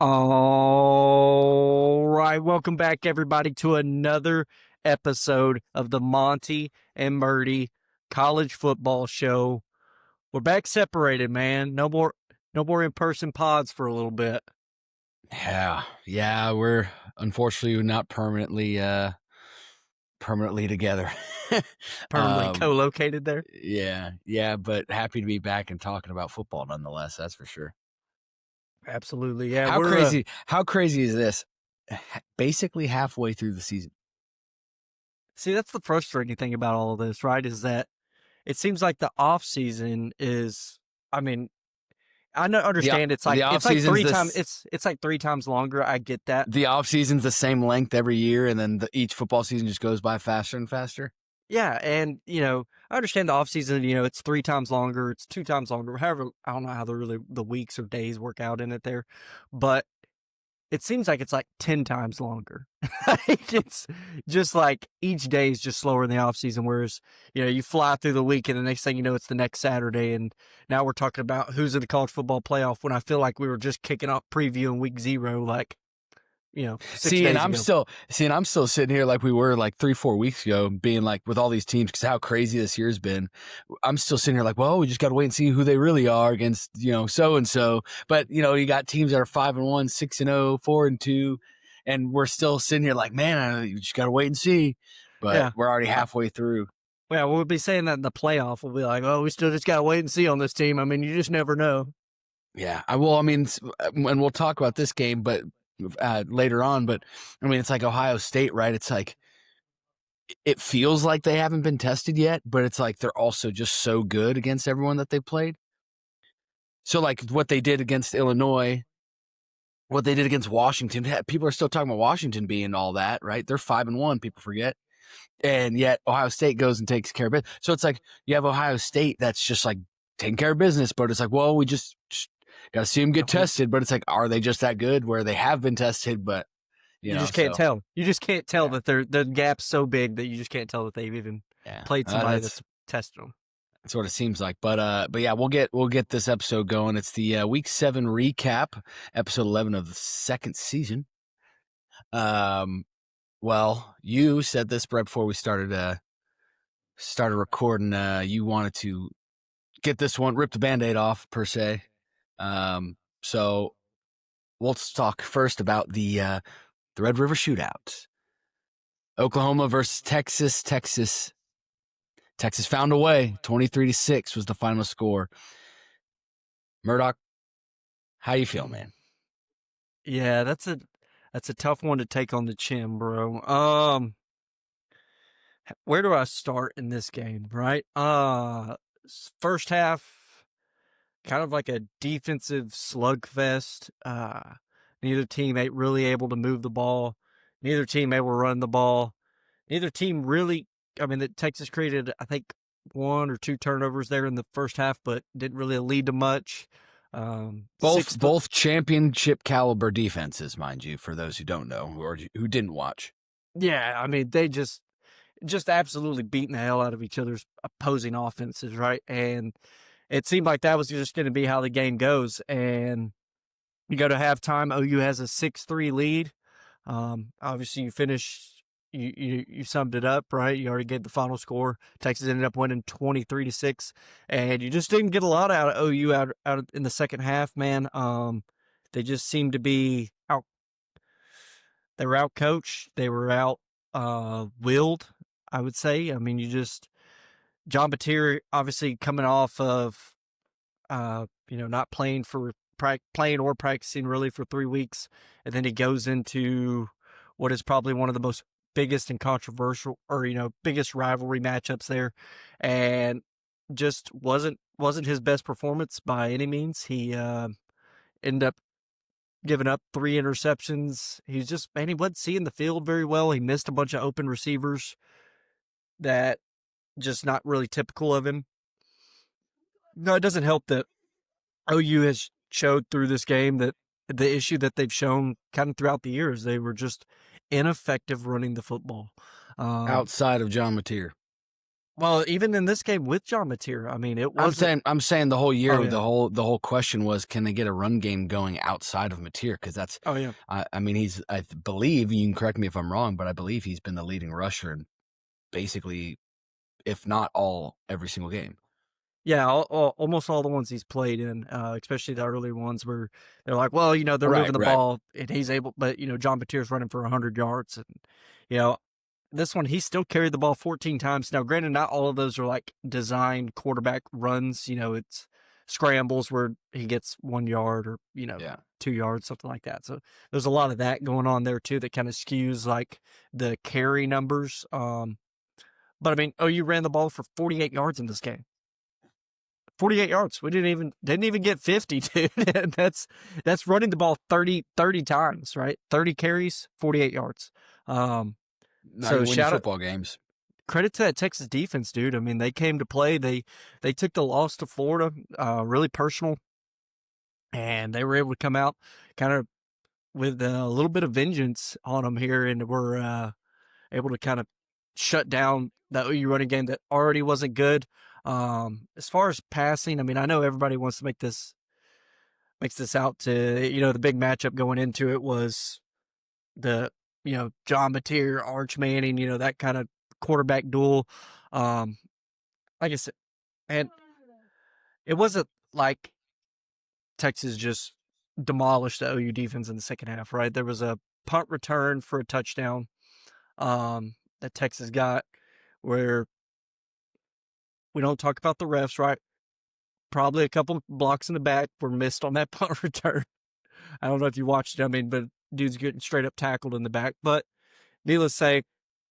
All right, welcome back, everybody, to another episode of the Monty and Murdy College Football Show. We're back separated, man. No more in-person pods for a little bit. Yeah, we're unfortunately not permanently together. Permanently um, co-located there. yeah, but happy to be back and talking about football nonetheless. That's for sure. Absolutely, yeah. How We're crazy? How crazy is this? Basically halfway through the season. see that's the frustrating thing about all of this, right? Is that it seems like the off season is. I mean, I the understand it's The like off it's like season's three times. this. It's like three times longer. I get that. The off season's the same length every year, and then each football season just goes by faster and faster. Yeah, and I understand the off season. It's three times longer, it's two times longer. However, I don't know how the weeks or days work out in it there, but it seems like it's like 10 times longer. It's just like each day is just slower in the off season. Whereas you fly through the week, and the next thing you know, it's the next Saturday, and now we're talking about who's in the college football playoff. When I feel like we were just kicking off previewing week 0, like 6 days ago. And I'm still sitting here like we were like 3-4 weeks ago, being like with all these teams because how crazy this year's been. I'm still sitting here like, well, we just got to wait and see who they really are against, so and so. But you got teams that are 5-1, 6-0, 4-2, and we're still sitting here like, man, you just got to wait and see. But Yeah, we're already halfway through. yeah, we'll be saying that in the playoff. We'll be like, oh, we still just got to wait and see on this team. I mean, you just never know. Yeah, I will. I mean, and we'll talk about this game, but later on. But I mean, it's like Ohio State, right? It's like it feels like they haven't been tested yet, but it's like they're also just so good against everyone that they played. So like what they did against Illinois, what they did against Washington, people are still talking about Washington being all that, right? They're 5-1, people forget. And yet Ohio State goes and takes care of it. So it's like you have Ohio State that's just like taking care of business, but it's like, well, we just got to see them get tested. But it's like, are they just that good where they have been tested, but You just can't so tell. You just can't tell yeah, that the gap's so big that you just can't tell that they've even yeah. played somebody that's tested them. That's what it seems like. But yeah, we'll get this episode going. It's the week 7 recap, episode 11 of the second season. Well, you said this right before we started recording. You wanted to get this one, rip the Band-Aid off per se. So let's talk first about the Red River Shootout. Oklahoma versus Texas. Texas found a way. 23-6 was the final score. Murdoch, how you feel, man? Yeah, that's a tough one to take on the chin, bro. Where do I start in this game, right? First half, kind of like a defensive slugfest. Neither team ain't really able to move the ball. Neither team able to run the ball. Neither team really. I mean, Texas created, I think, one or two turnovers there in the first half, but didn't really lead to much. Both championship caliber defenses, mind you, for those who don't know or who didn't watch. Yeah, I mean, they just absolutely beating the hell out of each other's opposing offenses, right? And it seemed like that was just going to be how the game goes. And you go to halftime, OU has a 6-3 lead. Obviously, you summed it up, right? You already gave the final score. Texas ended up winning 23-6, and you just didn't get a lot out of OU out in the second half, man. They just seemed to be out. They were out coached. They were out willed, I would say. I mean, John Batir obviously coming off of not playing playing or practicing really for 3 weeks, and then he goes into what is probably one of the most biggest and controversial, or biggest rivalry matchups there, and just wasn't his best performance by any means. He ended up giving up 3 interceptions. He wasn't seeing the field very well. He missed a bunch of open receivers that just not really typical of him. No, it doesn't help that OU has showed through this game that the issue that they've shown kind of throughout the years, they were just ineffective running the football. Outside of John Mateer. Well, even in this game with John Mateer, I mean, it wasn't. I'm saying the whole year, Oh yeah. the whole question was, can they get a run game going outside of Mateer? Because that's, Oh yeah. I mean, I believe, you can correct me if I'm wrong, but I believe he's been the leading rusher in basically, if not all, every single game. Yeah, almost all the ones he's played in, especially the early ones where they're like, well, they're Right, moving the right. ball and he's able, but John Mateer's running for 100 yards, and you know, this one he still carried the ball 14 times. Now, granted, not all of those are like designed quarterback runs. It's scrambles where he gets 1 yard or Yeah. 2 yards, something like that. So there's a lot of that going on there too that kind of skews like the carry numbers. But I mean, OU ran the ball for 48 yards in this game. 48 yards. We didn't even get 50, dude. that's running the ball 30 times, right? 30 carries, 48 yards. Now So you win your shout out, football games. credit to that Texas defense, dude. I mean, they came to play. They took the loss to Florida really personal, and they were able to come out kind of with a little bit of vengeance on them here, and were able to kind of shut down that OU running game that already wasn't good. As far as passing, I mean, I know everybody wants to makes this out to the big matchup going into it was the John Mateer, Arch Manning, that kind of quarterback duel. Um, like I said, and it wasn't like Texas just demolished the OU defense in the second half, right? There was a punt return for a touchdown that Texas got where we don't talk about the refs, right? Probably a couple blocks in the back were missed on that punt return. I don't know if you watched it. I mean, but dude's getting straight up tackled in the back. But needless to say,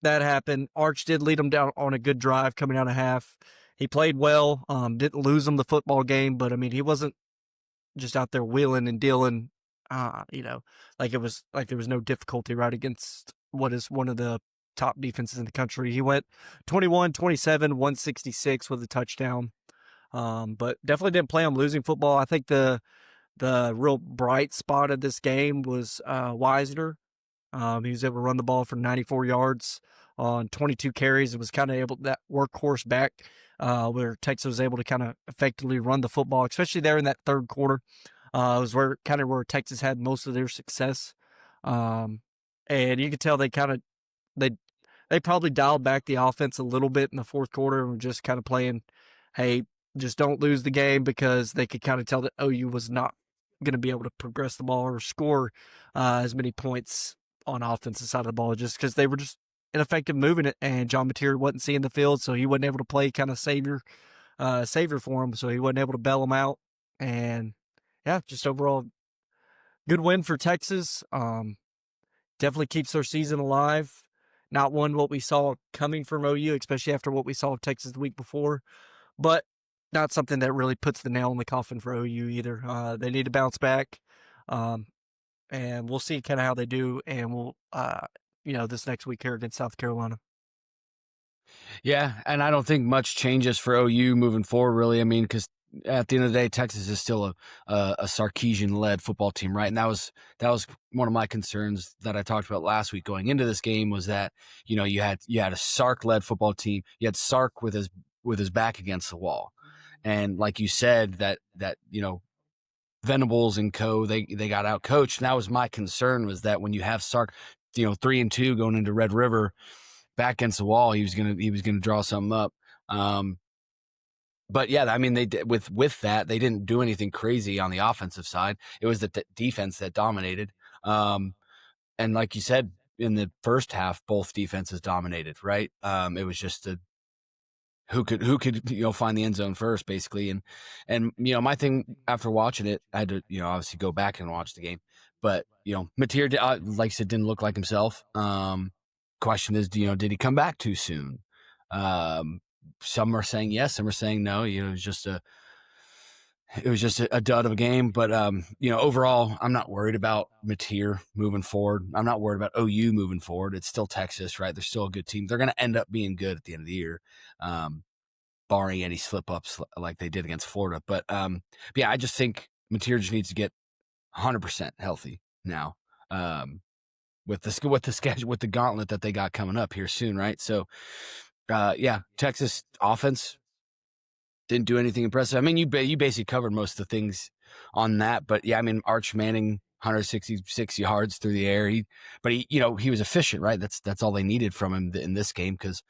that happened. Arch did lead them down on a good drive coming out of half. He played well. Didn't lose them the football game, but I mean, he wasn't just out there wheeling and dealing. Like it was like there was no difficulty right against what is one of the top defenses in the country. He went 21, 27, 166 with a touchdown. But definitely didn't play on losing football. I think the real bright spot of this game was Wisner. He was able to run the ball for 94 yards on 22 carries. It was kind of able that workhorse back where Texas was able to kind of effectively run the football, especially there in that third quarter. It was where Texas had most of their success, and you could tell they they probably dialed back the offense a little bit in the fourth quarter and were just kind of playing, hey, just don't lose the game, because they could kind of tell that OU was not going to be able to progress the ball or score as many points on offensive side of the ball, just because they were just ineffective moving it, and John Mateer wasn't seeing the field, so he wasn't able to play kind of savior for him, so he wasn't able to bail him out. And yeah, just overall good win for Texas. Definitely keeps their season alive. Not one what we saw coming from OU, especially after what we saw of Texas the week before, but not something that really puts the nail in the coffin for OU either. They need to bounce back, and we'll see kind of how they do, and we'll, this next week here against South Carolina. Yeah, and I don't think much changes for OU moving forward, really. I mean, because at the end of the day, Texas is still a Sarkisian-led football team, right? And that was one of my concerns that I talked about last week going into this game, was that you had a Sark-led football team. You had Sark with his back against the wall, and like you said, that Venables and co, they got out coached. And that was my concern, was that when you have Sark, 3-2 going into Red River, back against the wall, he was gonna draw something up. But yeah, I mean, they did, with that, they didn't do anything crazy on the offensive side. It was the defense that dominated. And like you said, in the first half, both defenses dominated, right? It was just who could find the end zone first, basically. And my thing after watching it, I had to obviously go back and watch the game, but Mateer, like I said, didn't look like himself. Question is, did he come back too soon? Some are saying yes, some are saying no. It was just a dud of a game. But overall, I'm not worried about Mateer moving forward. I'm not worried about OU moving forward. It's still Texas, right? They're still a good team. They're going to end up being good at the end of the year, barring any slip ups like they did against Florida. But yeah, I just think Mateer just needs to get 100% healthy now. With the schedule, with the gauntlet that they got coming up here soon, right? So Yeah, Texas offense didn't do anything impressive. I mean, you basically covered most of the things on that, but yeah, I mean, Arch Manning, 166 yards through the air. He was efficient, right? That's all they needed from him in this game because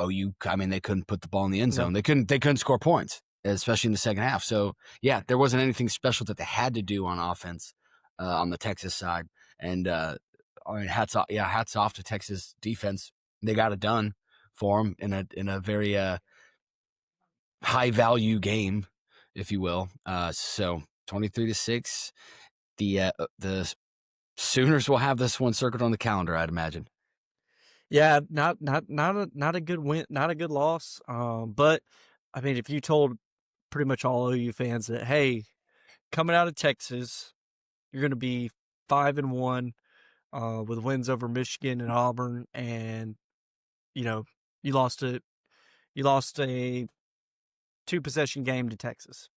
OU, I mean, they couldn't put the ball in the end No. zone. They couldn't score points, especially in the second half. So yeah, there wasn't anything special that they had to do on offense on the Texas side. And I mean, hats off to Texas defense. They got it done for them in a very high value game, if you will. So 23-6. The Sooners will have this one circled on the calendar, I'd imagine. Yeah, not a good win, not a good loss. But I mean, if you told pretty much all OU fans that, hey, coming out of Texas, you're going to be 5-1 with wins over Michigan and Auburn, and you know you lost a 2-possession game to Texas,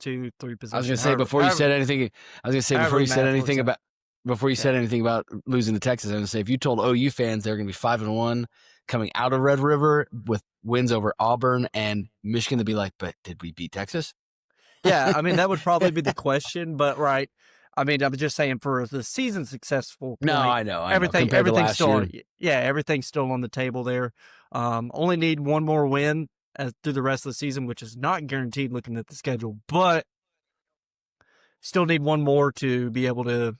2-3 I was going possession. to say before you said anything, However the math works out. before you Yeah. said anything about losing to Texas, I was going to say if you told OU fans they're going to be 5-1 coming out of Red River with wins over Auburn and Michigan, they'd be like, "But did we beat Texas?" Yeah, I mean, that would probably be the question, but right. I mean, I'm just saying for the season successful No, point, I know. Compared to everything's last still, year, everything's still on the table there. Only need one more win through the rest of the season, which is not guaranteed looking at the schedule, but still need one more to be able to,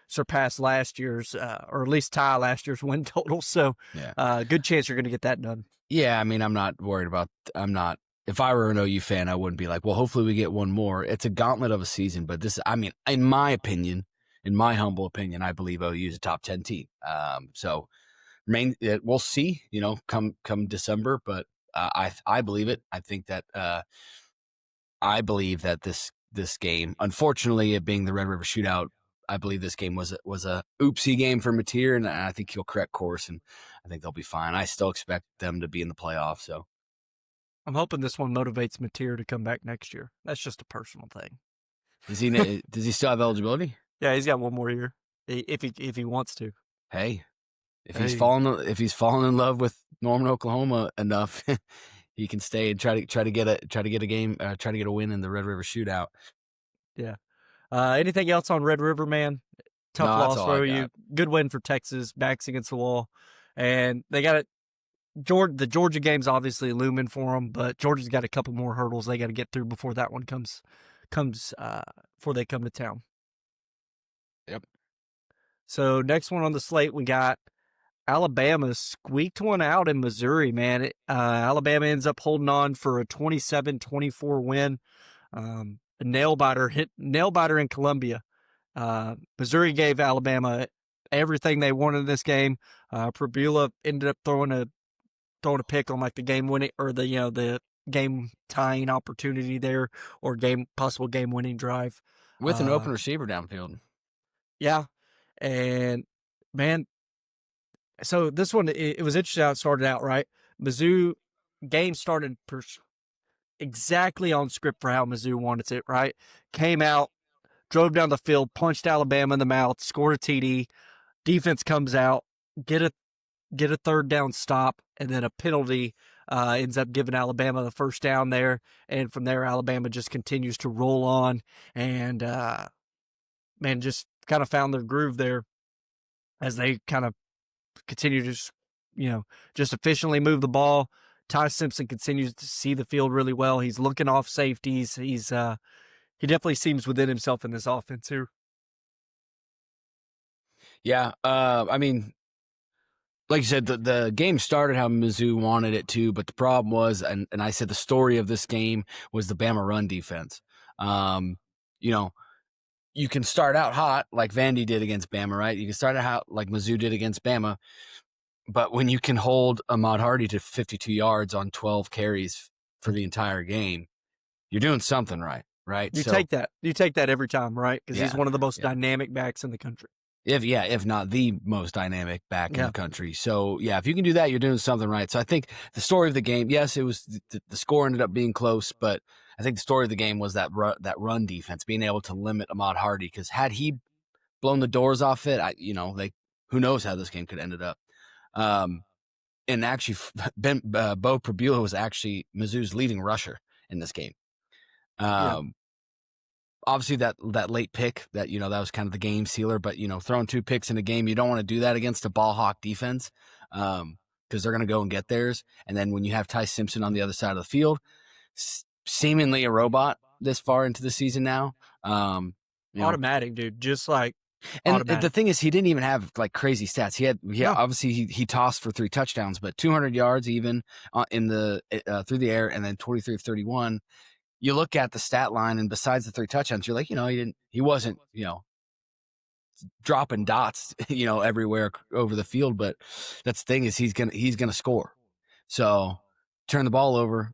surpass last year's, or at least tie last year's win total. So, yeah. good chance you're going to get that done. Yeah, I mean, I'm not worried about. I'm not. If I were an OU fan, I wouldn't be like, well, hopefully we get one more. It's a gauntlet of a season, but this, I mean, in my opinion, in my humble opinion, I believe OU is a top 10 team. So we'll see. Come December, but I believe it. I think that I believe that this game, unfortunately, it being the Red River Shootout, I believe this game was a oopsie game for Mateer, and I think he'll correct course, and I think they'll be fine. I still expect them to be in the playoffs. So I'm hoping this one motivates Mateer to come back next year. That's just a personal thing. does he still have eligibility? Yeah, he's got one more year if he wants to. Hey, if Hey. he's fallen in love with Norman, Oklahoma enough, he can stay and try to get a game, try to get a win in the Red River Shootout. Yeah. Anything else on Red River, man? Tough No, that's loss all I for got. you. Good win for Texas. Backs against the wall, and they got it. The Georgia game's obviously looming for them, but Georgia's got a couple more hurdles they got to get through before that one comes before they come to town. Yep. So next one on the slate, we got Alabama squeaked one out in Missouri, man. Alabama ends up holding on for a 27-24 win. A nail biter in Columbia. Missouri gave Alabama everything they wanted in this game. Prabula ended up throwing a pick on like the game winning or the game tying opportunity there, or possible game winning drive With an open receiver downfield. Yeah, and man, so this one it was interesting how it started out. Right, Mizzou game started exactly on script for how Mizzou wanted it. Right, came out, drove down the field, punched Alabama in the mouth, scored a TD. Defense comes out, get a third down stop, and then a penalty ends up giving Alabama the first down there. And from there, Alabama just continues to roll on and, man, just kind of found their groove there as they kind of continue to just efficiently move the ball. Ty Simpson continues to see the field really well. He's looking off safeties. He definitely seems within himself in this offense here. Yeah, I mean, like you said, the game started how Mizzou wanted it to, but the problem was, and I said the story of this game was the Bama run defense. You know, you can start out hot like Vandy did against Bama, right? You can start out hot like Mizzou did against Bama, but when you can hold Ahmad Hardy to 52 yards on 12 carries for the entire game, you're doing something right, right? You take that every time, right? Because he's Yeah, one of the most yeah. dynamic backs in the country. If not the most dynamic back in the country. So yeah, if you can do that, you're doing something right. So I think the story of the game, yes, it was the score ended up being close, but I think the story of the game was that run defense, being able to limit Ahmad Hardy, because had he blown the doors off it, who knows how this game could have ended up. and actually, Bo Prabula was actually Mizzou's leading rusher in this game. Yeah. Obviously that late pick that, that was kind of the game sealer, but throwing 2 picks in a game, you don't want to do that against a ball hawk defense. Because they're going to go and get theirs. And then when you have Ty Simpson on the other side of the field, seemingly a robot this far into the season now. Automatic, dude. Just like and the automatic. thing is, he didn't even have like crazy stats. No. Obviously he tossed for 3 touchdowns, but 200 yards even in the through the air, and then 23 of 31. You look at the stat line, and besides the 3 touchdowns, you're like, he wasn't, dropping dots, everywhere over the field. But that's the thing is, he's gonna score. So turn the ball over,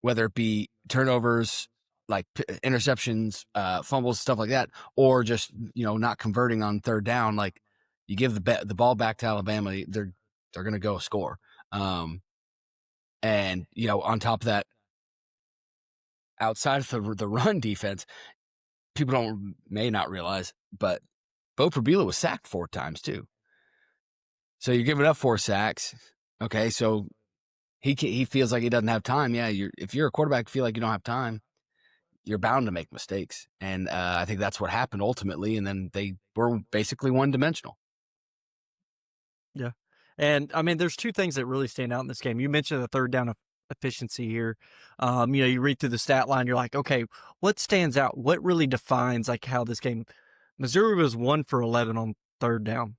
whether it be turnovers, like interceptions, fumbles, stuff like that, or just not converting on 3rd down. Like, you give the ball back to Alabama, they're gonna go score. And on top of that, outside of the run defense, people may not realize, but Bo Prabula was sacked 4 times too. So you're giving up 4 sacks. Okay, so he feels like he doesn't have time. Yeah, if you're a quarterback, feel like you don't have time, you're bound to make mistakes. And I think that's what happened ultimately. And then they were basically one-dimensional. Yeah. And I mean, there's 2 things that really stand out in this game. You mentioned the 3rd down efficiency here. You read through the stat line, you're like, okay, what stands out? What really defines like how this game? Missouri was 1 for 11 on 3rd down.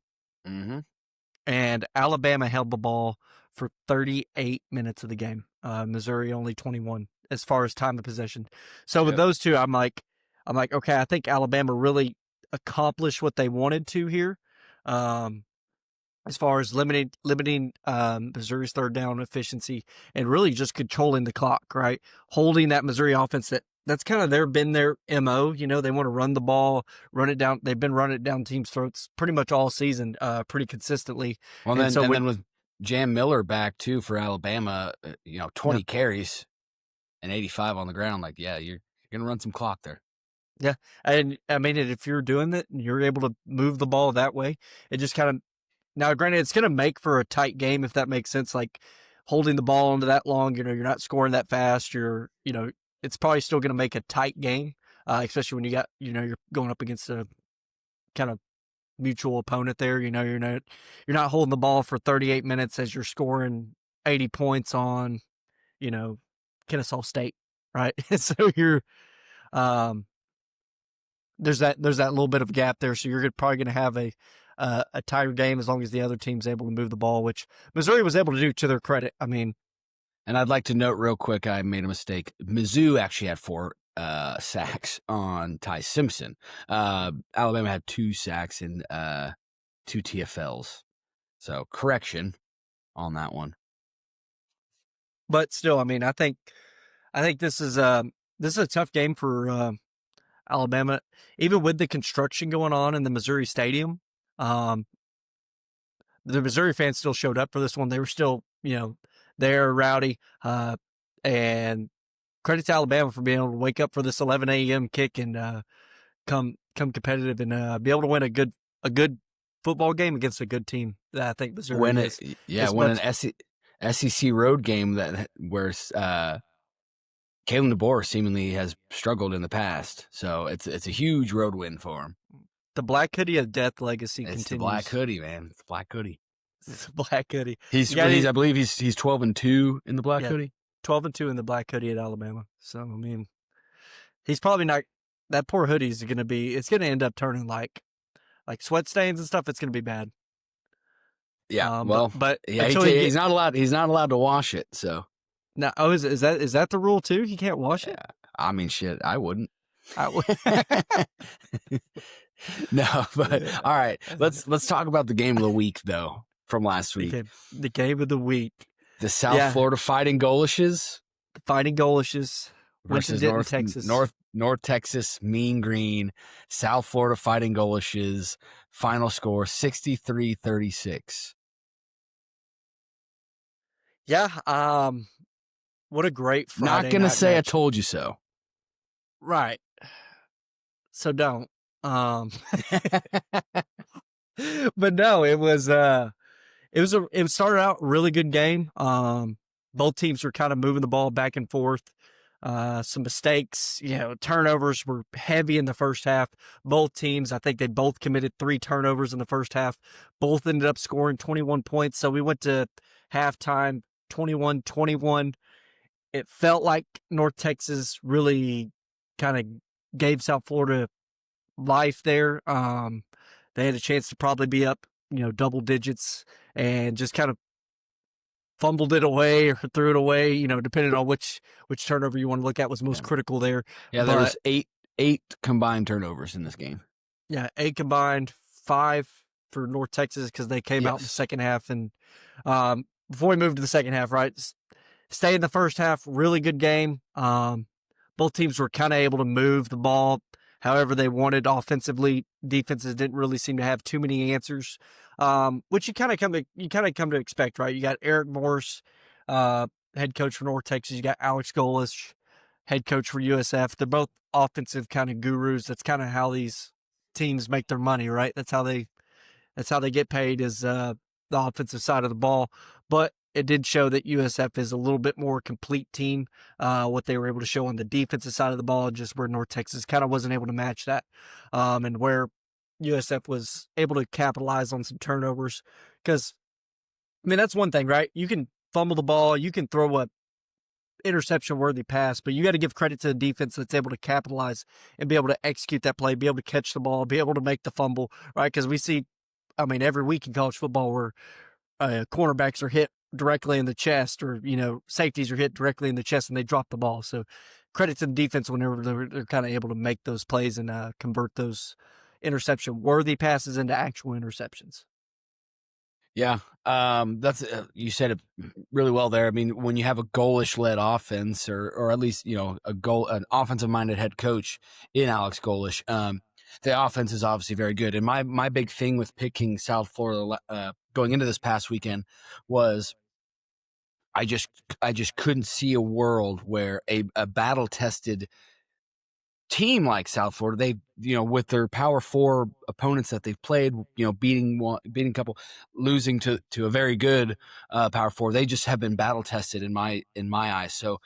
Mm-hmm. And Alabama held the ball for 38 minutes of the game. Missouri only 21 as far as time of possession. So with those 2, I'm like, okay, I think Alabama really accomplished what they wanted to here. As far as limiting Missouri's 3rd down efficiency and really just controlling the clock, right? Holding that Missouri offense that's kind of been their MO. They want to run the ball, run it down. They've been running it down teams' throats pretty much all season, pretty consistently. Well, then with Jam Miller back too for Alabama, 20 carries and 85 on the ground. Like, yeah, you're gonna run some clock there. Yeah, and I mean, if you're doing that and you're able to move the ball that way, it just kind of. Now, granted, it's going to make for a tight game, if that makes sense. Like, holding the ball onto that long, you're not scoring that fast. It's probably still going to make a tight game, especially when you're going up against a kind of mutual opponent there. You're not holding the ball for 38 minutes as you're scoring 80 points on, Kennesaw State, right? So there's that little bit of gap there. So you're probably going to have a tighter game as long as the other team's able to move the ball, which Missouri was able to do to their credit. I mean, and I'd like to note real quick, I made a mistake. Mizzou actually had 4 sacks on Ty Simpson. Alabama had 2 sacks and 2 TFLs. So correction on that one. But still, I mean, I think this is a tough game for Alabama, even with the construction going on in the Missouri Stadium. The Missouri fans still showed up for this one. They were still, there, rowdy, and credit to Alabama for being able to wake up for this 11 a.m. kick and come competitive and be able to win a good football game against a good team that I think Missouri win is. An SEC road game where Kalen DeBoer seemingly has struggled in the past, so it's a huge road win for him. The Black Hoodie of Death legacy continues. The Black Hoodie, man. It's the Black Hoodie. It's the Black Hoodie. I believe he's 12-2 in the Black Hoodie. 12-2 in the Black Hoodie at Alabama. So I mean, he's probably not. That poor hoodie's going to be. It's going to end up turning like sweat stains and stuff. It's going to be bad. Yeah. He's not allowed. He's not allowed to wash it. So. No. Oh, is that the rule too? He can't wash it. I mean, shit. I wouldn't. I would. No, but all right. Let's talk about the game of the week though from last week. The game of the week. The South Florida Fighting Golishes. The Fighting Golishes versus North Texas Mean Green. South Florida Fighting Golishes. Final score 63-36. Yeah. What a great Friday. Not gonna say match. I told you so. Right. So don't. But no, it was it started out a really good game. Both teams were kind of moving the ball back and forth. Some mistakes, turnovers were heavy in the first half. Both teams, I think they both committed 3 turnovers in the first half. Both ended up scoring 21 points. So we went to halftime 21-21. It felt like North Texas really kind of gave South Florida life there. They had a chance to probably be up, double digits, and just kind of fumbled it away or threw it away, depending on which turnover you want to look at was most critical there. Yeah, there was eight combined turnovers in this game. Yeah, 8 combined, 5 for North Texas because they came out in the second half. And before we move to the second half, right, stay in the first half, really good game. Both teams were kind of able to move the ball however they wanted offensively. Defenses didn't really seem to have too many answers, which you kind of come to expect, right? You got Eric Morse, head coach for North Texas. You got Alex Golish, head coach for USF. They're both offensive kind of gurus. That's kind of how these teams make their money, right? That's how they get paid, is the offensive side of the ball. But it did show that USF is a little bit more complete team. What they were able to show on the defensive side of the ball, just where North Texas kind of wasn't able to match that, and where USF was able to capitalize on some turnovers. Because, that's one thing, right? You can fumble the ball, you can throw a interception-worthy pass, but you got to give credit to the defense that's able to capitalize and be able to execute that play, be able to catch the ball, be able to make the fumble, right? Because we see, every week in college football where cornerbacks are hit directly in the chest, or safeties are hit directly in the chest and they drop the ball. So credit to the defense whenever they're kind of able to make those plays and convert those interception worthy passes into actual interceptions. Yeah, that's you said it really well there. When you have a goalish led offense, or at least an offensive minded head coach in Alex Golish, the offense is obviously very good. And my big thing with picking South Florida going into this past weekend was I just couldn't see a world where a battle tested team like South Florida, they with their Power 4 opponents that they've played, beating a couple, losing to a very good Power 4, they just have been battle tested in my eyes. So,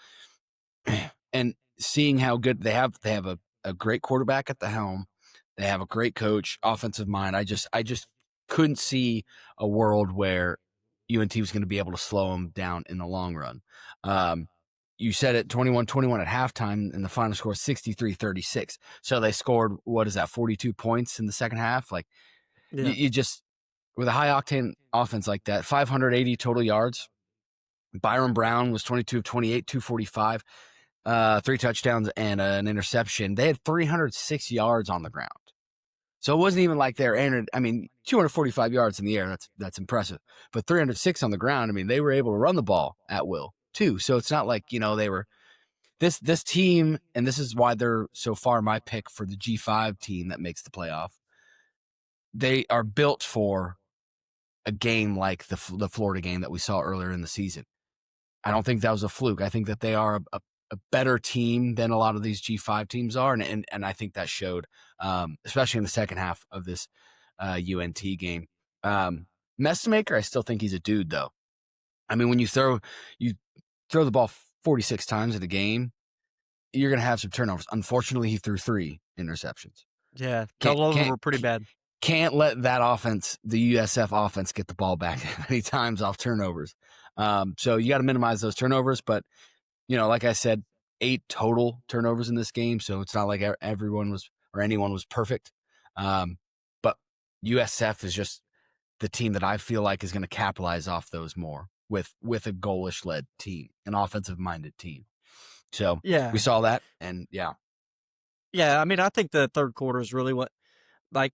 and seeing how good they have a great quarterback at the helm, they have a great coach, offensive mind. I just couldn't see a world where UNT was going to be able to slow them down in the long run. You said it, 21-21 at halftime, and the final score 63-36. So they scored, 42 points in the second half? Like, Yeah. you just, with a high-octane offense like that, 580 total yards. Byron Brown was 22 of 28, 245, 3 touchdowns and an interception. They had 306 yards on the ground. So it wasn't even like they're 245 yards in the air. That's impressive. But 306 on the ground, they were able to run the ball at will too. So it's not like, they were this team, and this is why they're so far my pick for the G5 team that makes the playoff. They are built for a game like the Florida game that we saw earlier in the season. I don't think that was a fluke. I think that they are a better team than a lot of these G5 teams are. And I think that showed, especially in the second half of this UNT game. Messmaker, I still think he's a dude, though. When you throw the ball 46 times in a game, you're going to have some turnovers. Unfortunately, he threw 3 interceptions. Yeah, a couple of them were pretty bad. Can't let that offense, the USF offense, get the ball back that many times off turnovers. So you got to minimize those turnovers. But, like I said, 8 total turnovers in this game. So it's not like anyone was perfect. But USF is just the team that I feel like is going to capitalize off those more with a goalish led team, an offensive minded team. So Yeah, we saw that, and yeah. I think the third quarter is really what, I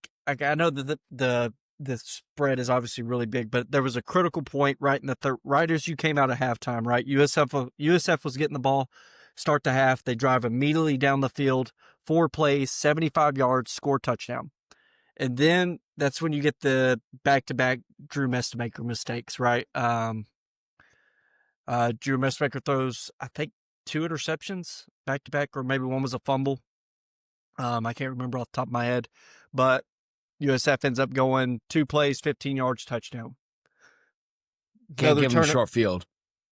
know that the spread is obviously really big, but there was a critical point right in the third, right as you came out of halftime, right? USF was getting the ball, start the half. They drive immediately down the field, 4 plays, 75 yards, score touchdown. And then that's when you get the back-to-back Drew Messmaker mistakes, right? Drew Messmaker throws, I think, 2 interceptions back-to-back, or maybe one was a fumble. I can't remember off the top of my head, but USF ends up going 2 plays, 15 yards, touchdown. Can't give him short field.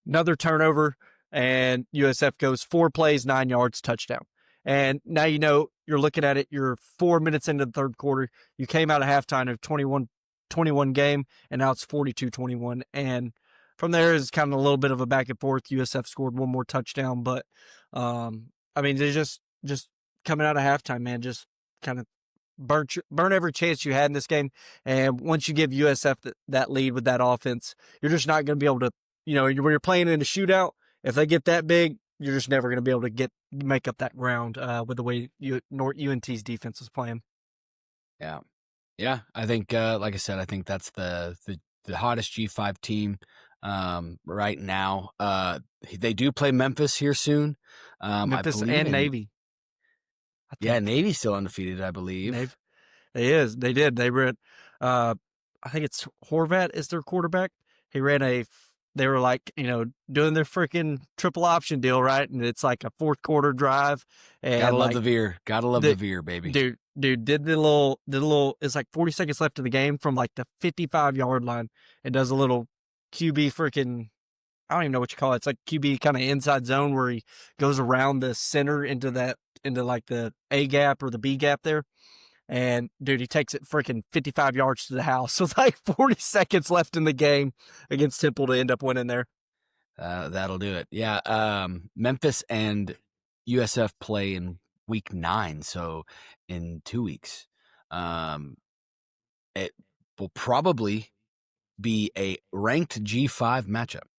Another turnover, and USF goes 4 plays, 9 yards, touchdown. And now you're looking at it. You're 4 minutes into the third quarter. You came out of halftime of 21 game, and now it's 42-21. And from there is kind of a little bit of a back and forth. USF scored one more touchdown, but they just coming out of halftime, man, just kind of burn every chance you had in this game. And once you give USF that lead with that offense, you're just not going to be able to, when you're playing in a shootout, if they get that big, you're just never going to be able to make up that ground with the way UNT's defense was playing. Yeah. I think, like I said, I think that's the hottest G5 team right now. They do play Memphis here soon. Memphis and Navy. Yeah, Navy's still undefeated, I believe. They did. They were I think it's Horvat is their quarterback. He ran they were like, doing their freaking triple option deal, right? And it's like a fourth quarter drive. And Gotta love the veer. Gotta love the veer, baby. Dude, did the little, it's like 40 seconds left in the game from like the 55-yard line, and does a little QB freaking, I don't even know what you call it. It's like QB kind of inside zone where he goes around the center into like the A gap or the B gap there. And, dude, he takes it freaking 55 yards to the house. So it's like 40 seconds left in the game against Temple to end up winning there. That'll do it. Yeah. Memphis and USF play in week 9, so in 2 weeks. It will probably be a ranked G5 matchup.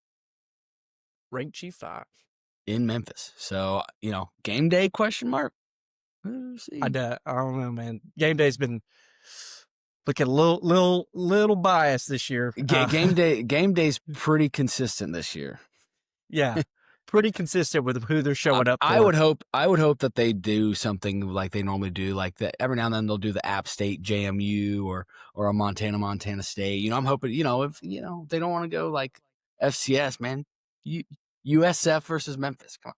Ranked G5. In Memphis. So, game day question mark? We'll see. I don't know, man. Game day's been looking a little biased this year. Game day's pretty consistent this year. Yeah, pretty consistent with who they're showing up for. I would hope that they do something like they normally do, like that. Every now and then they'll do the App State JMU or a Montana State. I'm hoping, if they don't want to go like FCS, man. USF versus Memphis. Come on.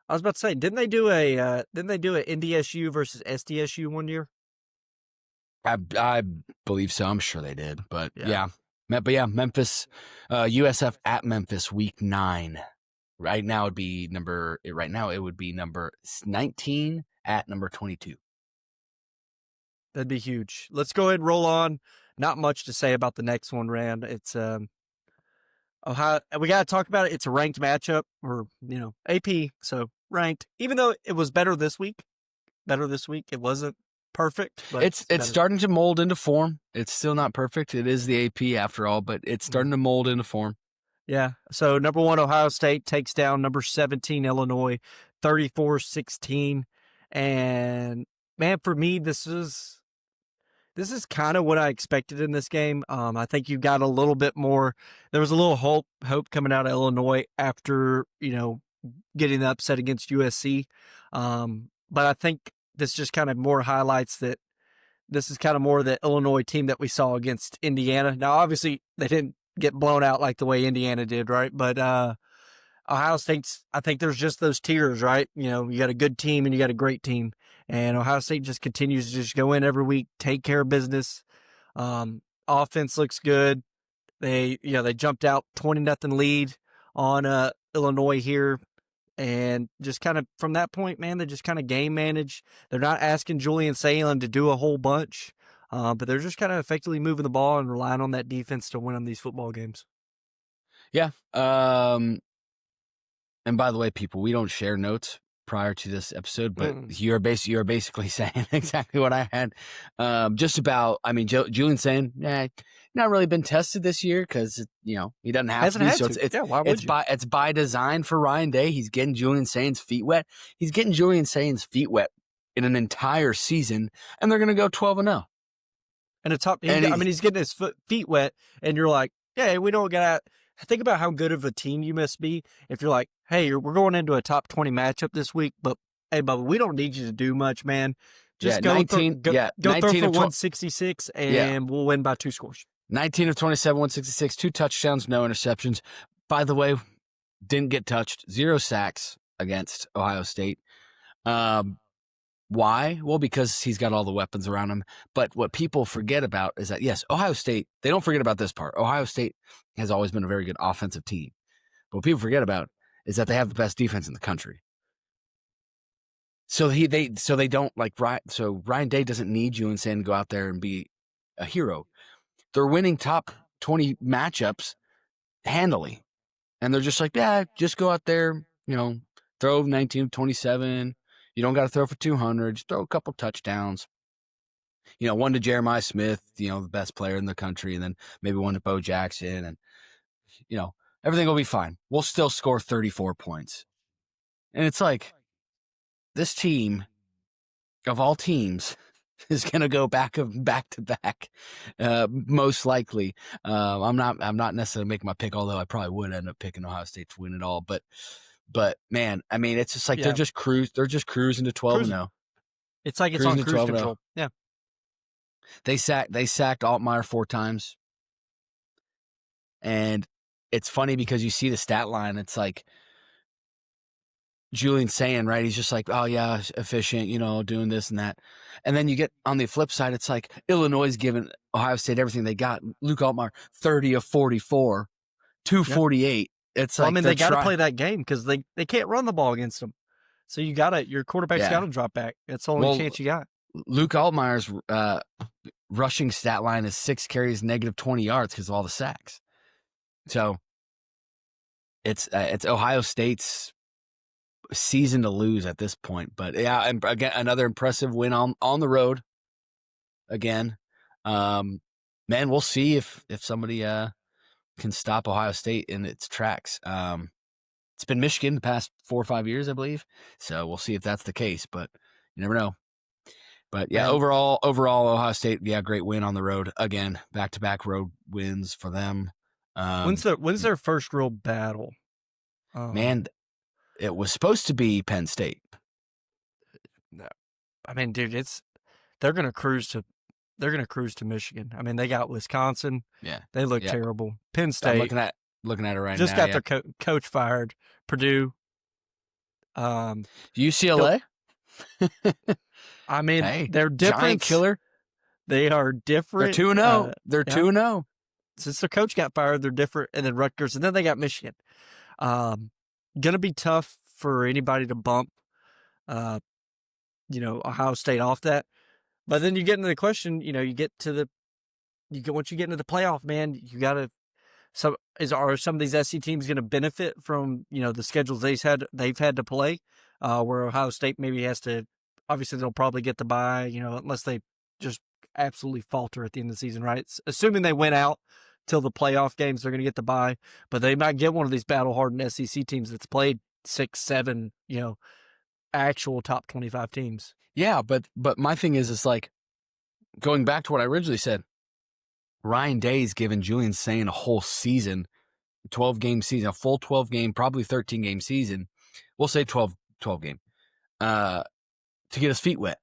I was about to say, didn't they do a NDSU versus SDSU one year? I believe so. I'm sure they did, but yeah. Memphis, USF at Memphis, week 9. Right now it would be number 19 at number 22. That'd be huge. Let's go ahead and roll on. Not much to say about the next one, Rand. It's Ohio. We got to talk about it. It's a ranked matchup, or AP. So ranked, even though it was better this week. It wasn't perfect, but it's starting to mold into form. It's still not perfect. It is the AP after all, but it's starting to mold into form. Yeah. So number 1 Ohio State takes down number 17 Illinois, 34-16, and man, for me, this is kind of what I expected in this game. I think you got a little bit more. There was a little hope coming out of Illinois after getting the upset against USC, but I think this just kind of more highlights that this is kind of more the Illinois team that we saw against Indiana. Now, obviously, they didn't get blown out like the way Indiana did, right? But Ohio State's, I think there's just those tiers, right? You got a good team and you got a great team. And Ohio State just continues to just go in every week, take care of business. Offense looks good. They jumped out 20-0 lead on Illinois here. And just kind of from that point, man, they just kind of game manage. They're not asking Julian Salem to do a whole bunch, but they're just kind of effectively moving the ball and relying on that defense to win on these football games. Yeah. And by the way, people, we don't share notes prior to this episode, but you're basically saying exactly what I had. Just about, Julian saying, not really been tested this year because he doesn't have to be. So it's by design for Ryan Day. He's getting Julian Sain's feet wet. He's getting Julian Sain's feet wet in an entire season, and they're going to go 12-0. And he's getting his feet wet, and you're like, yeah, we don't got. Think about how good of a team you must be if you're like, hey, we're going into a top 20 matchup this week, but hey, Bubba, we don't need you to do much, man. Just go throw for 166, and we'll win by 2 scores. 19 of 27, 166, 2 touchdowns, no interceptions. By the way, didn't get touched. 0 sacks against Ohio State. Why? Well, because he's got all the weapons around him. But what people forget about is that, yes, Ohio State, they don't forget about this part. Ohio State has always been a very good offensive team. But what people forget about is that they have the best defense in the country. So they don't like so Ryan Day doesn't need Julian Sand to go out there and be a hero. They're winning top 20 matchups handily. And they're just like, yeah, just go out there, throw 19 27. You don't got to throw for 200. Just throw a couple touchdowns. One to Jeremiah Smith, the best player in the country, and then maybe one to Bo Jackson. And, everything will be fine. We'll still score 34 points. And it's like, this team, of all teams, is going to go back to back, most likely. I'm not necessarily making my pick, although I probably would end up picking Ohio State to win it all. But man, I mean, it's just like they're just cruising to 12-0. It's like it's on cruise control. Yeah. They sacked Altmaier 4 times, and it's funny because you see the stat line. It's like Julian saying, right? He's just like, oh yeah, efficient, doing this and that. And then you get on the flip side, it's like Illinois is giving Ohio State everything they got. Luke Altmaier, 30 of 44, 248. It's like, they got to play that game because they can't run the ball against them. So your quarterback's got to drop back. That's the only chance you got. Luke Altmaier's rushing stat line is 6 carries, negative 20 yards because of all the sacks. So it's Ohio State's season to lose at this point. But yeah, and again, another impressive win on the road again. Man, we'll see if somebody can stop Ohio State in its tracks. It's been Michigan the past 4 or 5 years, I believe. So we'll see if that's the case, but you never know. But yeah, overall, Ohio State, great win on the road again. Back-to-back road wins for them. When's their first real battle? Man, it was supposed to be Penn State. No, I mean, dude, they're gonna cruise to Michigan. I mean, they got Wisconsin. Yeah, they look terrible. Penn State. I'm looking at it right just now. Just got their coach fired. Purdue. UCLA. I mean, they're different. Giant killer. They are different. They're 2-0. They're 2-0. Since their coach got fired, they're different. And then Rutgers, and then they got Michigan. Gonna be tough for anybody to bump, Ohio State off that. But then you get into the question, once you get into the playoff, man, you gotta. Are some of these SC teams going to benefit from the schedules they've had to play, where Ohio State maybe has to? Obviously, they'll probably get the bye, unless they just absolutely falter at the end of the season, right? Assuming they win out till the playoff games, they're going to get the bye, but they might get one of these battle-hardened SEC teams that's played 6, 7, actual top 25 teams. Yeah, but my thing is, it's like going back to what I originally said. Ryan Day's given Julian Sain a whole season, 12-game season, a full 12-game, probably 13-game season. We'll say 12-game, to get his feet wet,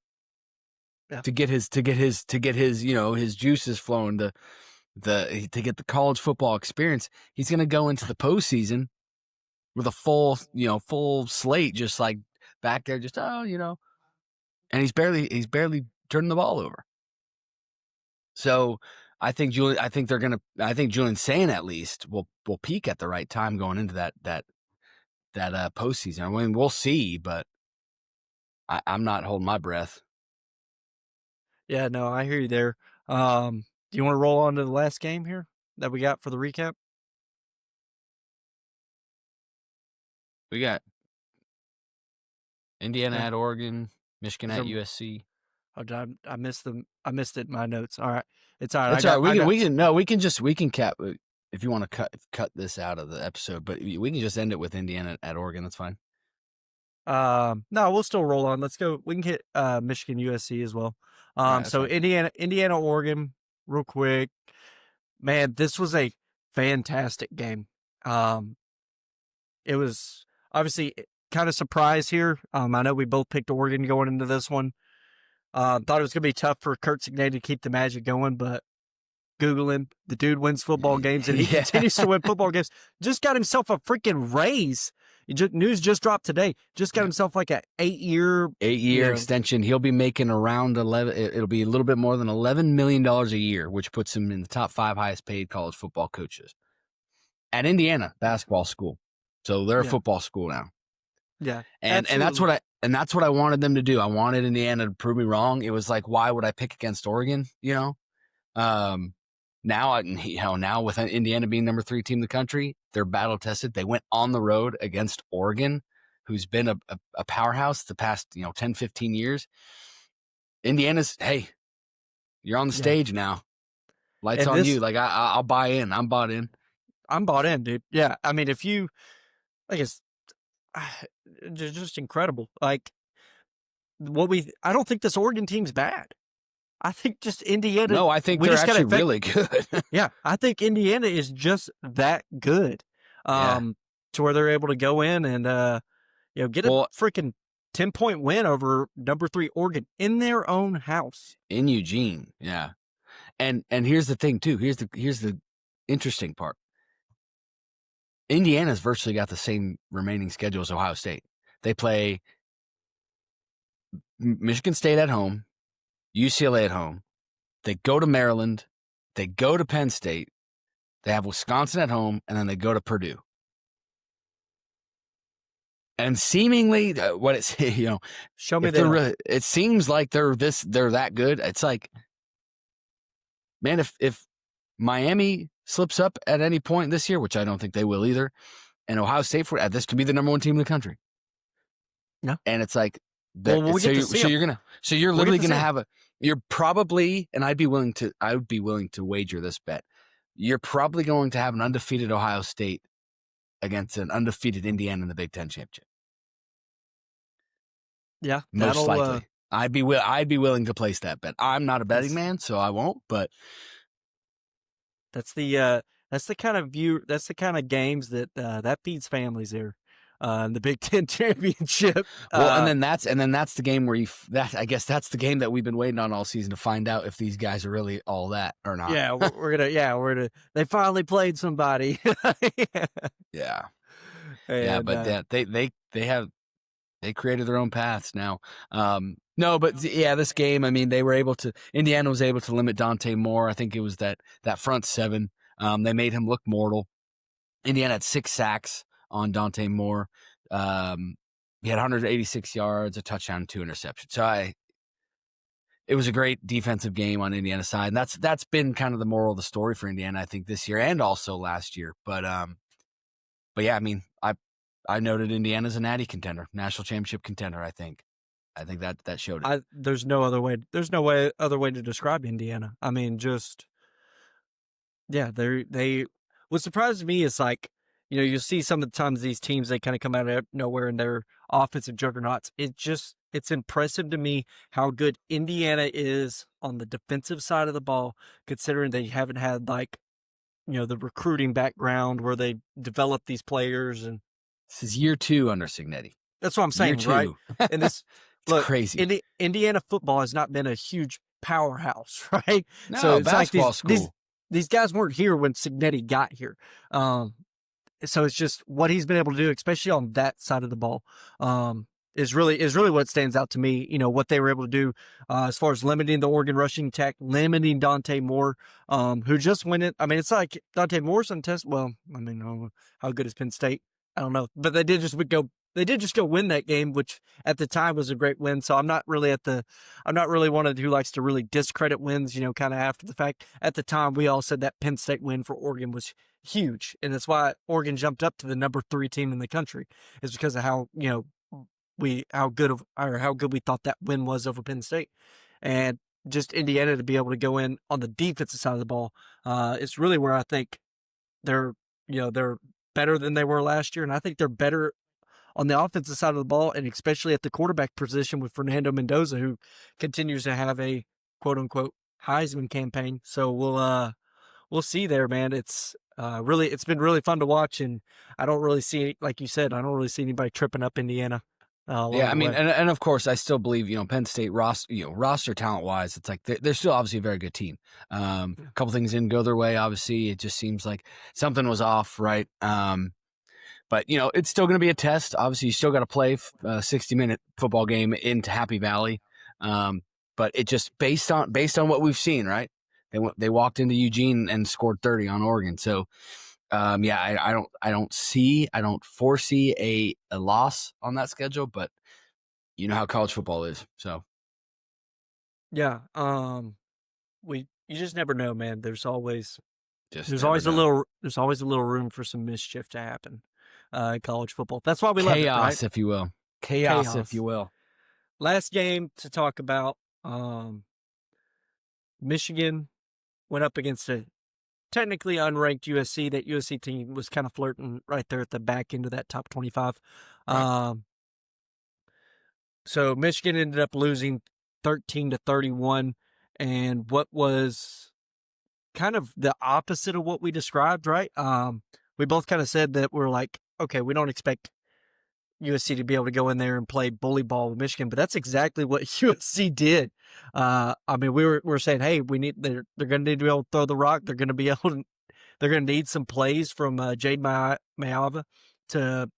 to get his his juices flowing, to get the college football experience. He's going to go into the postseason with a full slate, just like back there, just and he's barely turning the ball over. So I think Julian Sain at least will peak at the right time going into that postseason. I mean, we'll see, but I'm not holding my breath. Yeah, no, I hear you there. Do you want to roll on to the last game here that we got for the recap? We got Indiana at Oregon, Michigan at USC. Oh, I missed them. I missed it in my notes. All right, it's all right. That's all right. We can cap if you want to cut this out of the episode, but we can just end it with Indiana at Oregon. That's fine. No, we'll still roll on. Let's go. We can hit Michigan USC as well. Right, so fine. Indiana Oregon real quick. Man, this was a fantastic game. It was obviously kind of surprise here. I know we both picked Oregon going into this one. Thought it was going to be tough for Kurt Signay to keep the magic going, but Google him. The dude wins football games, and he continues to win football games. Just got himself a freaking raise, News just dropped today. Just got Yeah. himself like a 8-year extension. He'll be making around 11. It'll be a little bit more than $11 million a year, which puts him in the top 5 highest paid college football coaches at Indiana basketball school. So they're a football school now. Yeah, and that's what I wanted them to do. I wanted Indiana to prove me wrong. It was like, why would I pick against Oregon? Now with Indiana being number 3 team in the country, they're battle tested. They went on the road against Oregon, who's been a powerhouse the past 10, 15 years. Indiana's, hey, you're on the stage now. Lights on you. Like I'll buy in. I'm bought in. I'm bought in, dude. Yeah, I mean, if you, I guess, just incredible. Like I don't think this Oregon team's bad. I think just Indiana. No, I think they're actually really good. Yeah, I think Indiana is just that good, to where they're able to go in and get a freaking 10-point win over number 3 Oregon in their own house in Eugene. Yeah, and here's the thing too. Here's the interesting part. Indiana's virtually got the same remaining schedule as Ohio State. They play Michigan State at home, UCLA at home. They go to Maryland. They go to Penn State. They have Wisconsin at home, and then they go to Purdue. And seemingly, what it's show me that. It seems like they're that good. It's like, man, if Miami slips up at any point this year, which I don't think they will either, and Ohio State this could be the number 1 team in the country. No, and it's like, you're literally gonna have you're probably, and I would be willing to wager this bet. You're probably going to have an undefeated Ohio State against an undefeated Indiana in the Big Ten championship. Yeah, most likely. I'd be willing to place that bet. I'm not a betting man, so I won't. But that's the kind of that's the kind of games that feeds families there. The Big Ten championship. Well, and then that's the game where I guess that's the game that we've been waiting on all season to find out if these guys are really all that or not. Yeah, we're gonna. They finally played somebody. Yeah. And, but they created their own paths now. No, but yeah, this game, I mean, Indiana was able to limit Dante Moore. I think it was that front 7. They made him look mortal. Indiana had 6 sacks on Dante Moore. He had 186 yards, a touchdown, 2 interceptions. So it was a great defensive game on Indiana's side. And that's been kind of the moral of the story for Indiana, I think, this year and also last year. But yeah, I mean, I noted Indiana's a natty contender, national championship contender. I think that showed it. There's no other way to describe Indiana. I mean, just they. What surprises me is like, you see some of the times these teams, they kind of come out of nowhere and they're offensive juggernauts. It's impressive to me how good Indiana is on the defensive side of the ball, considering they haven't had like, the recruiting background where they develop these players. And this is year 2 under Cignetti. That's what I'm saying, right? And this look crazy. Indiana football has not been a huge powerhouse, right? No, so it's basketball like school. These guys weren't here when Cignetti got here. So it's just what he's been able to do, especially on that side of the ball, is really what stands out to me. What they were able to do as far as limiting the Oregon rushing attack, limiting Dante Moore, who just went it. I mean, it's like Dante Moore's on test. Well, I mean, how good is Penn State? I don't know, but they did just go win that game, which at the time was a great win. So I'm not really one who likes to really discredit wins, kind of after the fact. At the time, we all said that Penn State win for Oregon was huge. And that's why Oregon jumped up to the number 3 team in the country, is because of how, how good we thought that win was over Penn State. And just Indiana to be able to go in on the defensive side of the ball, it's really where I think they're better than they were last year. And I think they're better on the offensive side of the ball, and especially at the quarterback position with Fernando Mendoza, who continues to have a quote unquote Heisman campaign. So we'll see there, man. It's been really fun to watch, and I don't really see, like you said, anybody tripping up Indiana. Yeah, I mean, and of course, I still believe, Penn State roster talent wise, it's like they're still obviously a very good team. A couple things didn't go their way. Obviously, it just seems like something was off, right? but it's still going to be a test. Obviously, you still got to play a 60-minute football game into Happy Valley. But it just based on what we've seen, right? They walked into Eugene and scored 30 on Oregon. So, I don't foresee a loss on that schedule, but you know how college football is. So, Yeah. You just never know, man. There's always just never know. there's always a little room for some mischief to happen in college football. That's why we love it, right? Chaos, if you will. Chaos, if you will. Last game to talk about. Michigan went up against a technically unranked USC. That USC team was kind of flirting right there at the back end of that top 25. Right. So Michigan ended up losing 13-31, and what was kind of the opposite of what we described, right? We both kind of said that we're like, okay, we don't expect USC to be able to go in there and play bully ball with Michigan, but that's exactly what USC did. I mean, we were saying, hey, they're going to need to be able to throw the rock. They're going to be able to, they're going to need some plays from Jade Mayava to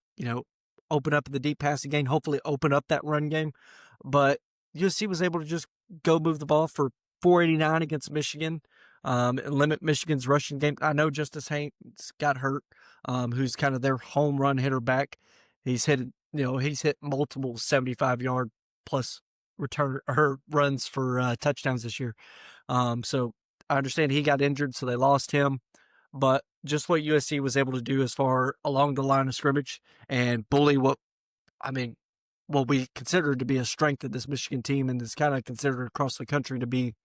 open up the deep passing game. Hopefully, open up that run game. But USC was able to just go move the ball for 489 against Michigan. And limit Michigan's rushing game. I know Justice Haynes got hurt, who's kind of their home run hitter back. He's hit multiple 75-yard plus return or runs for touchdowns this year. So I understand he got injured, so they lost him. But just what USC was able to do as far along the line of scrimmage and bully what we consider to be a strength of this Michigan team, and is kind of considered across the country to be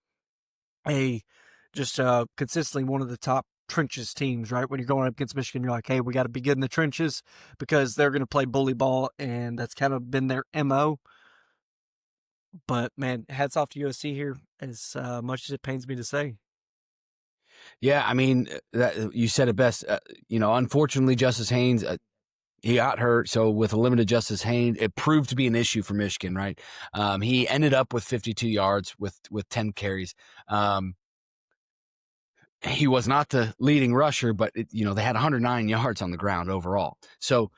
consistently one of the top trenches teams, right? When you're going up against Michigan, you're like, hey, we got to be good in the trenches because they're going to play bully ball, and that's kind of been their MO. But, man, hats off to USC here, as much as it pains me to say. Yeah, I mean, you said it best. Unfortunately, Justice Haynes, he got hurt. So with a limited Justice Haynes, it proved to be an issue for Michigan, right? He ended up with 52 yards with 10 carries. He was not the leading rusher, but they had 109 yards on the ground overall. So,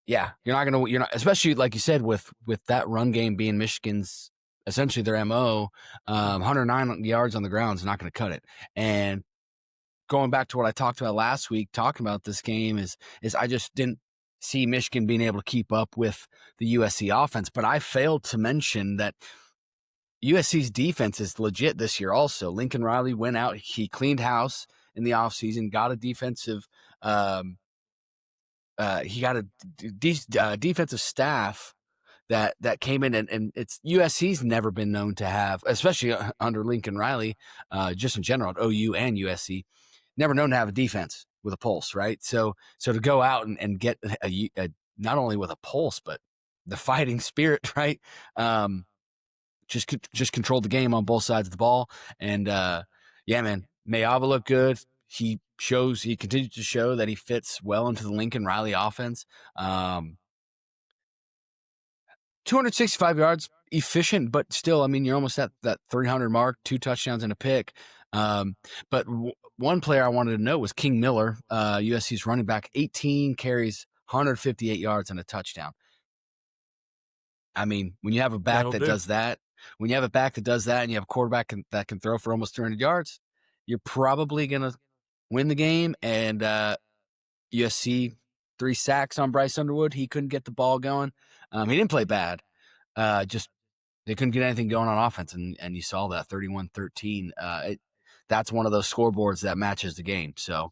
yeah, you're not, especially like you said, with that run game being Michigan's essentially their MO, 109 yards on the ground is not going to cut it. And going back to what I talked about last week, talking about this game is I just didn't see Michigan being able to keep up with the USC offense. But I failed to mention that USC's defense is legit this year also. Lincoln Riley went out. He cleaned house in the offseason, got a defensive defensive staff that came in, and it's USC's never been known to have, especially under Lincoln Riley, just in general at OU and USC, never known to have a defense with a pulse, right? So to go out and get a not only with a pulse, but the fighting spirit, right? Just controlled the game on both sides of the ball. And yeah, man, Mayava looked good. He continues to show that he fits well into the Lincoln Riley offense. 265 yards, efficient, but still, I mean, you're almost at that 300 mark, 2 touchdowns and a pick. But one player I wanted to note was King Miller, USC's running back, 18 carries, 158 yards and a touchdown. I mean, when you have a back does that, and you have a quarterback that can throw for almost 300 yards, you're probably going to win the game. And USC, 3 sacks on Bryce Underwood. He couldn't get the ball going. He didn't play bad. Just they couldn't get anything going on offense, and you saw that 31-13. That's one of those scoreboards that matches the game. So,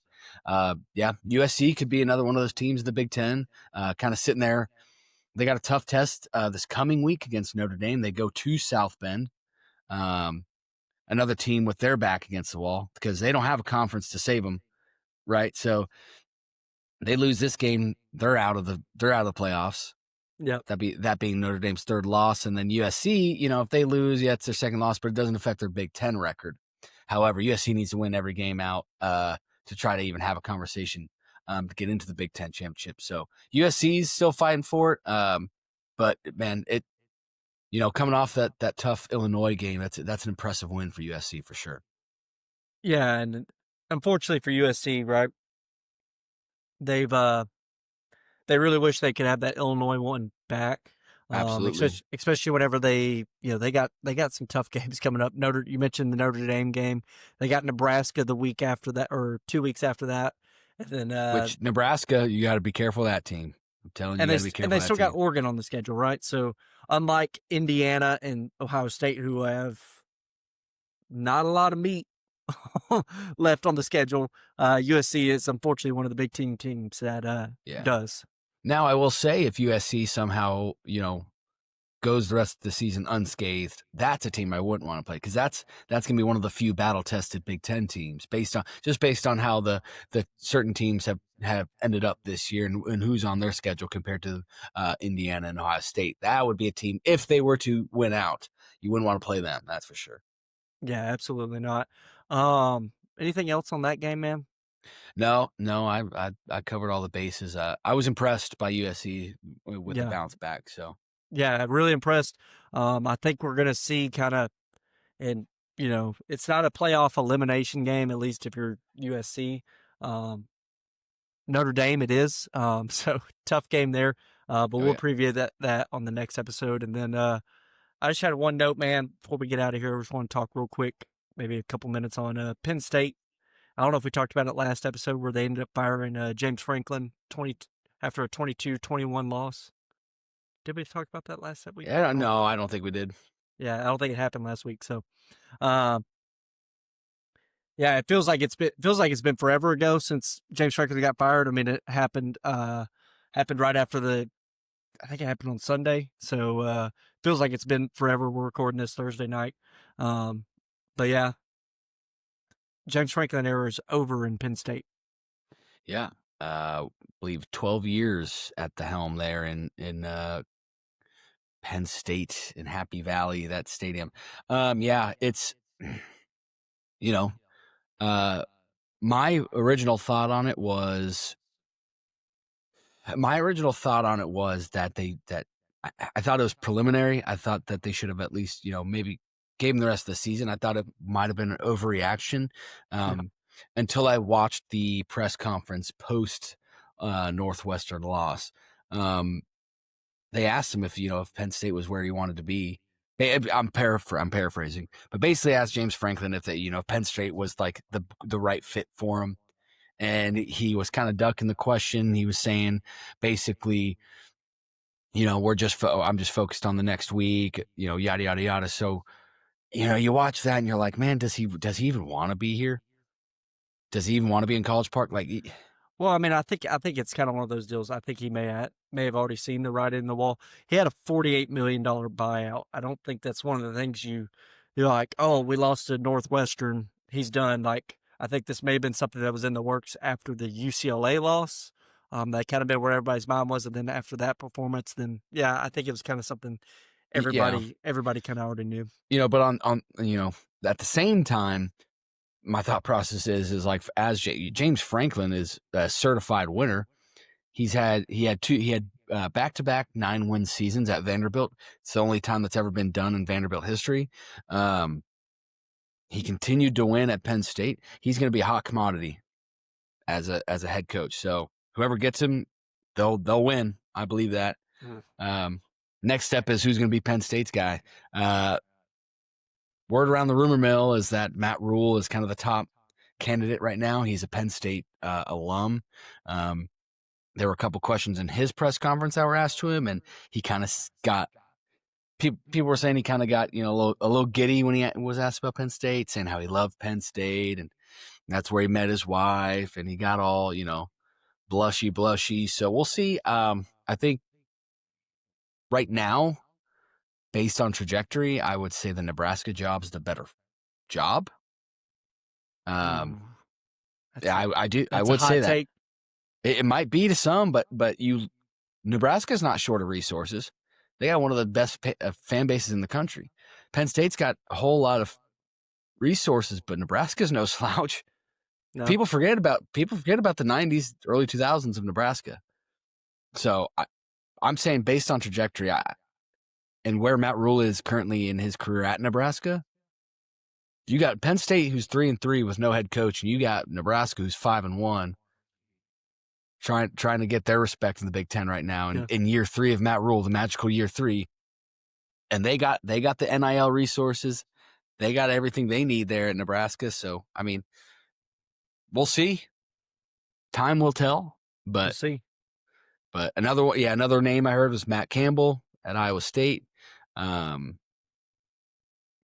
yeah, USC could be another one of those teams in the Big Ten, kind of sitting there. They got a tough test this coming week against Notre Dame. They go to South Bend, another team with their back against the wall because they don't have a conference to save them, right? So they lose this game, they're out of the playoffs. Yeah, that being Notre Dame's 3rd loss, and then USC. If they lose, yeah, it's their 2nd loss, but it doesn't affect their Big Ten record. However, USC needs to win every game out to try to even have a conversation to get into the Big Ten championship. So USC's still fighting for it. But man, coming off that tough Illinois game, that's an impressive win for USC for sure. Yeah, and unfortunately for USC, right? They've they really wish they could have that Illinois one back. Absolutely. Especially whenever they got some tough games coming up. You mentioned the Notre Dame game. They got Nebraska the week after that, or 2 weeks after that, and then Which Nebraska, you got to be careful of that team. I'm telling you, you got to be and careful they of that still got team. Oregon on the schedule, right? So unlike Indiana and Ohio State, who have not a lot of meat left on the schedule, USC is unfortunately one of the big teams that Yeah. does. Now, I will say, if USC somehow, goes the rest of the season unscathed, that's a team I wouldn't want to play, because that's gonna be one of the few battle tested Big Ten teams based on how the certain teams have ended up this year, and who's on their schedule compared to Indiana and Ohio State. That would be a team, if they were to win out, you wouldn't want to play them. That's for sure. Yeah, absolutely not. Anything else on that game, man? No, I covered all the bases. I was impressed by USC with the Yeah, bounce back. So yeah, really impressed. I think we're gonna see kind of, and it's not a playoff elimination game, at least if you're USC. Um, Notre Dame, it is. So tough game there. But oh we'll yeah, preview that on the next episode. And then I just had one note, man, before we get out of here. I just want to talk real quick, maybe a couple minutes on Penn State. I don't know if we talked about it last episode where they ended up firing James Franklin after a 22-21 loss. Did we talk about that last week? yeah. No, I don't think we did. Yeah, I don't think it happened last week. So, uh, yeah, it feels like it's been forever ago since James Franklin got fired. I mean, it happened right after I think it happened on Sunday. So, feels like it's been forever. We're recording this Thursday night. Um, but yeah, James Franklin era is over in Penn State. Yeah, believe 12 years at the helm there in Penn State in Happy Valley, that stadium. Yeah, it's you know, uh, my original thought on it was that I thought it was preliminary. I thought that they should have at least, maybe gave him the rest of the season. I thought it might have been an overreaction, Yeah. until I watched the press conference post Northwestern loss. They asked him if Penn State was where he wanted to be. I'm paraphrasing, but basically asked James Franklin if if Penn State was like the right fit for him, and he was kind of ducking the question. He was saying basically, I'm just focused on the next week, yada yada yada. So you watch that and you're like, man, does he even want to be here? Does he even want to be in College Park? Like, Well, I mean, I think it's kind of one of those deals. I think he may have already seen the writing in the wall. He had a $48 million buyout. I don't think that's one of the things you're like, oh, we lost to Northwestern. He's done. Like, I think this may have been something that was in the works after the UCLA loss. That kind of been where everybody's mind was, and then after that performance, then yeah, I think it was kind of something yeah, everybody kind of already knew. but on at the same time, my thought process is like, as James Franklin is a certified winner. He had back-to-back 9-win seasons at Vanderbilt. It's the only time that's ever been done in Vanderbilt history. He continued to win at Penn State. He's going to be a hot commodity as a head coach. So whoever gets him, they'll win. I believe that. Next step is who's going to be Penn State's guy. Word around the rumor mill is that Matt Rule is kind of the top candidate right now. He's a Penn State alum. There were a couple questions in his press conference that were asked to him, and he kind of got people were saying he kind of got a little giddy when he was asked about Penn State, saying how he loved Penn State and that's where he met his wife, and he got all blushy. So we'll see. I think right now, based on trajectory, I would say the Nebraska job's the better job. Ooh, Yeah, I do. I that's a would say hot that take. it might be to some, but Nebraska's not short of resources. They got one of the best fan bases in the country. Penn State's got a whole lot of resources, but Nebraska's no slouch. No. People forget about the 90s, early 2000s of Nebraska. So I'm saying, based on trajectory and where Matt Rule is currently in his career at Nebraska, you got Penn State, who's 3-3 with no head coach, and you got Nebraska, who's 5-1. trying to get their respect in the Big Ten right now. And Yeah. in year 3 of Matt Rule, the magical year 3, and they got the NIL resources. They got everything they need there at Nebraska. So, I mean, we'll see. Time will tell. We'll But see. another name I heard was Matt Campbell at Iowa State.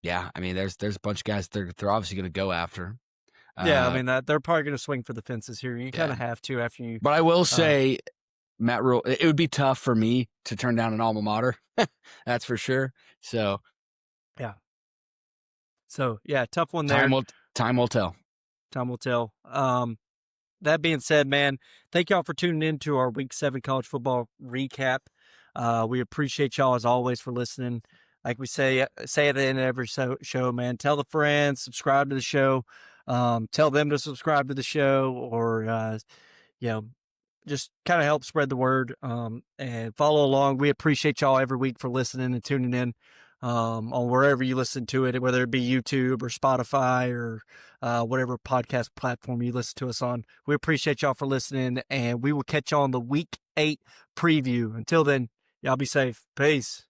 Yeah, I mean, there's a bunch of guys they're obviously going to go after. Yeah, I mean that they're probably going to swing for the fences here. You kind of have to after you. But I will say, Matt Rule, it would be tough for me to turn down an alma mater. That's for sure. So yeah. So yeah, tough one there. Time will tell. Time will tell. That being said, man, thank y'all for tuning in to our Week 7 college football recap. We appreciate y'all as always for listening. Like we say at the end of every show, man, tell the friends, subscribe to the show, tell them to subscribe to the show, or just kind of help spread the word and follow along. We appreciate y'all every week for listening and tuning in on wherever you listen to it, whether it be YouTube or Spotify or whatever podcast platform you listen to us on. We appreciate y'all for listening, and we will catch y'all on the Week 8 preview. Until then, y'all be safe. Peace.